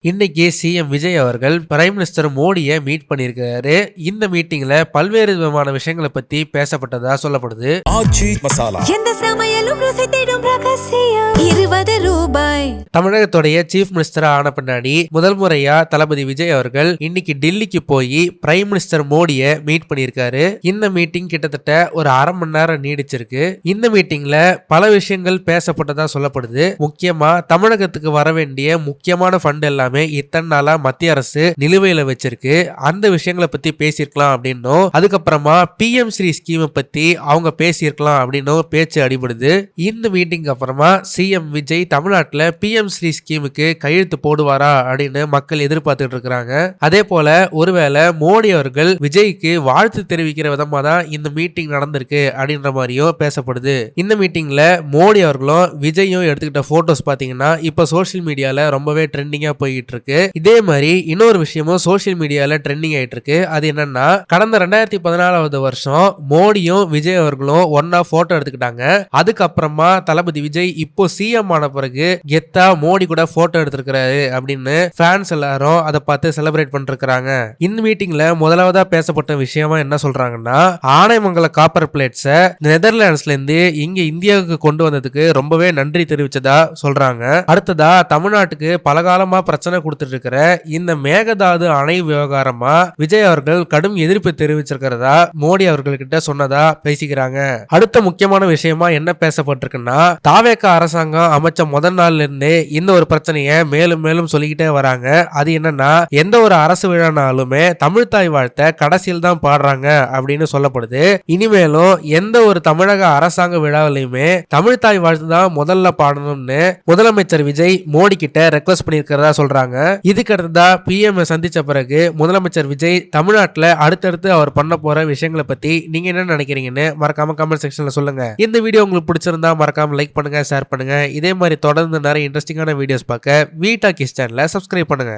இன்னைக்கு சிஎம் விஜய் அவர்கள் prime minister மோடியை மீட் பண்ணியிருக்காரு. இந்த மீட்டிங்ல பல்வேறு விதமான விஷயங்களை பத்தி பேசப்பட்டதா சொல்லப்படுது. ஆச்சி மசாலா எந்த சமையலும் ருசி தேடும் ரகசியம் 20 ரூபாய். தமிழகத்துடைய சீஃப் மினிஸ்டரா ஆன பின்னாடி முதல் முறையா தளபதி விஜய் அவர்கள் இன்னைக்கு டெல்லிக்கு போய் பிரைம் மினிஸ்டர் மோடியை மீட் பண்ணியிருக்காரு. இந்த மீட்டிங் கிட்டத்தட்ட ஒரு அரை மணி நேரம் நீடிச்சிருக்கு. இந்த மீட்டிங்ல பல விஷயங்கள் பேசப்பட்டதா சொல்லப்படுது. முக்கியமா தமிழகத்துக்கு வர வேண்டிய முக்கியமான ஃபண்ட் எல்லாமே இத்தனை நாளா மத்திய அரசு நிலுவையில வச்சிருக்கு. அந்த விஷயங்களை பத்தி பேசியிருக்கலாம் அப்படின்னும், அதுக்கப்புறமா பிஎம் ஸ்ரீ ஸ்கீமை பத்தி அவங்க பேசியிருக்கலாம் அப்படின்னும் பேச்சு அடிபடுது. இந்த மீட்டிங் அப்புறமா சிஎம் விஜய் தமிழ்நாட்டில் பிஎம் ஸ்ரீ ஸ்கீமுக்கு கையெழுத்து போடுவாரா அப்படின்னு மக்கள் எதிர்பார்த்துட்டு இருக்கிறாங்க. அதே போல ஒருவேளை மோடி அவர்கள் விஜய்க்கு வாழ்த்து தெரிவிக்கிற விதமா தான் இந்த மீட்டிங் நடந்திருக்கு அப்படின்ற மாதிரியும் பேசப்படுது. இந்த மீட்டிங்ல மோடி அவர்களும் விஜயும் எடுத்துக்கிட்ட போட்டோஸ் பாத்தீங்கன்னா இப்ப சோசியல் மீடியால ரொம்பவே ட்ரெண்டிங்கா போயிட்டு இருக்கு. இதே மாதிரி இன்னொரு விஷயமும் சோசியல் மீடியால ட்ரெண்டிங் ஆயிட்டு இருக்கு. அது என்னன்னா, கடந்த 2014 வருஷம் மோடியும் விஜய் அவர்களும் ஒன்னா போட்டோ எடுத்துக்கிட்டாங்க. அதுக்கப்புறமா தளபதி விஜய் இப்போ சிஎம் ஆன பிறகு கெத்தா மோடி கூட போட்டோ எடுத்திருக்கிறாரு அப்படின்னு ஃபேன்ஸ் எல்லாரும் அதை பார்த்து செலிப்ரேட் பண்ணிருக்காங்க. இந்த மீட்டிங்ல முதலாவதா பேசப்பட்ட விஷயமா என்ன சொல்றாங்கன்னா, ஆனைமங்கல காப்பர் பிளேட்ஸை நெதர்லாண்ட்ஸ்ல இருந்து இங்க இந்தியாவுக்கு கொண்டு வந்ததுக்கு ரொம்பவே நன்றி தெரிவிச்சதா சொல்றாங்க. அடுத்ததா தமிழ்நாட்டுக்கு பலகாலமா பிரச்சனை கொடுத்துட்டு இருக்கிற இந்த மேகதாது அணை விவகாரமா விஜய் அவர்கள் கடும் எதிர்ப்பு தெரிவிச்சிருக்கிறதா மோடி அவர்கள் கிட்ட சொன்னதா பேசிக்கிறாங்க. அடுத்த முக்கியமான விஷயமா என்ன பேசப்பட்டிருக்குன்னா, தாவேகா அரசாங்கம் அமைச்ச முதல் நாள்ல இருந்து இந்த ஒரு பிரச்சனையை மேலும் மேலும் சொல்லிக்கிட்டே வராங்க. அது என்னன்னா, எந்த ஒரு அரசு விழானாலுமே தமிழ் தாய் வாழ்த்தை கடைசியில் தான் பாடுறாங்க அப்படின்னு சொல்லப்படுது. இனிமேலும் எந்த ஒரு தமிழக அரசாங்க விழாவிலையுமே தமிழ் தாய் வாழ்த்து தான் முதல்ல பாடணும்னு முதலமைச்சர் விஜய் மோடி கிட்ட ரெக்வஸ்ட் பண்ணியிருக்கிறதா சொல்றாங்க. இதுக்கு அடுத்ததா பிஎம் சந்திச்ச பிறகு முதலமைச்சர் விஜய் தமிழ்நாட்டில் அடுத்தடுத்து அவர் பண்ண போற விஷயங்களை பத்தி நீங்க என்ன நினைக்கிறீங்கன்னு மறக்காம கமெண்ட் செக்ஷன்ல சொல்லுங்க. இந்த வீடியோ உங்களுக்கு பிடிச்சிருந்தா மறக்காம லைக் பண்ணுங்க, ஷேர் பண்ணுங்க. இதே மாதிரி தொடர்ந்து நிறைய இன்ட்ரெஸ்டிங்கான வீடியோஸ் பார்க்க வீ டாக்கீஸ் சேனலை சப்ஸ்கிரைப் பண்ணுங்க.